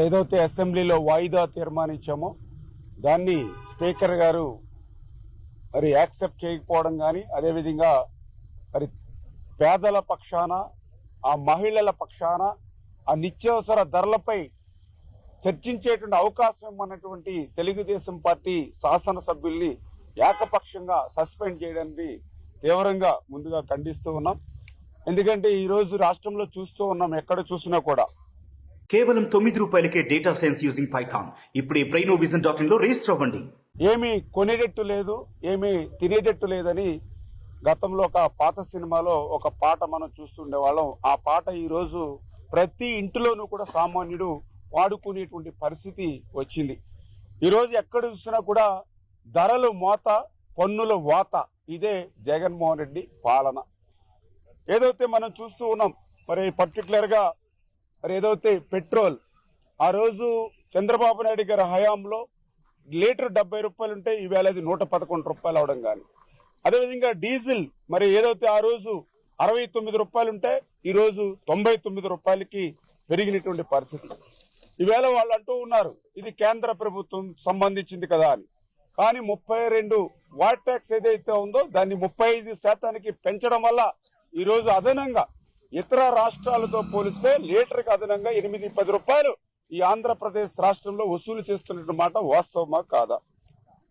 ఏదైతే అసెంబ్లీలో వాయిదా తీర్మానించామో దాన్ని స్పీకర్ గారు మరి యాక్సెప్ట్ చేయకపోవడం కానీ, అదేవిధంగా మరి పేదల పక్షాన, ఆ మహిళల పక్షాన, ఆ నిత్యావసర ధరలపై చర్చించేటువంటి అవకాశం ఇవ్వనటువంటి తెలుగుదేశం పార్టీ శాసనసభ్యుల్ని ఏకపక్షంగా సస్పెండ్ చేయడానికి తీవ్రంగా ముందుగా ఖండిస్తూ ఉన్నాం. ఎందుకంటే ఈరోజు రాష్ట్రంలో చూస్తూ ఉన్నాం, ఎక్కడ చూసినా కూడా కేవలం ₹9 డేటా సైన్స్ యూజింగ్ పైథాన్. ఇప్పుడే brainovision.in లో రిజిస్టర్ అవ్వండి. ఏమీ కొనేటట్టు లేదు, ఏమీ తినేటట్టు లేదని గతంలో ఒక పాత సినిమాలో ఒక పాట మనం చూస్తుండేవాళ్ళం. ఆ పాట ఈరోజు ప్రతి ఇంటిలోనూ కూడా సామాన్యుడు వాడుకునేటువంటి పరిస్థితి వచ్చింది. ఈరోజు ఎక్కడ చూసినా కూడా ధరలు మోత, పన్నుల వాత. ఇదే జగన్మోహన్ రెడ్డి పాలన. ఏదైతే మనం చూస్తూ ఉన్నాం, మరి పర్టికులర్గా మరి ఏదైతే పెట్రోల్ ఆ రోజు చంద్రబాబు నాయుడు గారి హయాంలో లీటర్ ₹70 ఉంటే ఈవేళ అది ₹111 అవడం కానీ, అదేవిధంగా డీజిల్ మరి ఏదైతే ఆ రోజు ₹69 ఉంటే ఈరోజు ₹99 పెరిగినటువంటి పరిస్థితి. ఈవేళ వాళ్ళు అంటూ ఉన్నారు ఇది కేంద్ర ప్రభుత్వం సంబంధించింది కదా అని. కానీ 32 వాట్ ట్యాక్స్ ఏదైతే ఉందో దాన్ని 35% పెంచడం వల్ల ఈరోజు అదనంగా ఇతర రాష్ట్రాలతో పోలిస్తే లీటర్కి అదనంగా ₹8-10 ఈ ఆంధ్రప్రదేశ్ రాష్ట్రంలో వసూలు చేస్తున్న మాట వాస్తవమా కాదా?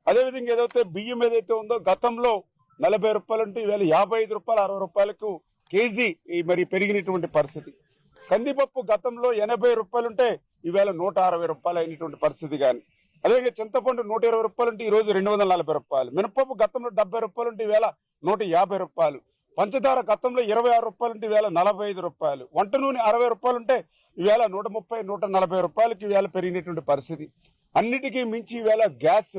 అదేవిధంగా ఏదైతే బియ్యం ఏదైతే ఉందో గతంలో ₹40 ఉంటే ఈవేళ ₹55, ₹60 కేజీ మరి పెరిగినటువంటి పరిస్థితి. కందిపప్పు గతంలో ₹80 ఉంటే ఈవేళ ₹160 అయినటువంటి పరిస్థితి. కానీ అదేవిధంగా చింతపండు ₹120 ఉంటే ఈరోజు ₹240. మినపప్పు గతంలో ₹70 ఉంటే ఈవేళ ₹150. పంచదార గతంలో ₹26 ఉంటే ఈవేళ ₹45. వంట నూనె ₹60 ఉంటే ఈవేళ ₹130-140 ఈవేళ పెరిగినటువంటి పరిస్థితి. అన్నిటికీ మించి ఈవేళ గ్యాస్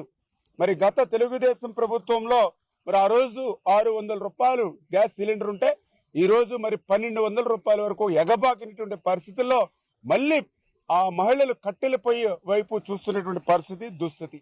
మరి గత తెలుగుదేశం ప్రభుత్వంలో మరి ఆ రోజు ₹600 గ్యాస్ సిలిండర్ ఉంటే ఈ రోజు మరి ₹1,200 వరకు ఎగబాకినటువంటి పరిస్థితుల్లో మళ్ళీ ఆ మహిళలు కట్టెల పొయ్యి వైపు చూస్తున్నటువంటి పరిస్థితి, దుస్థితి.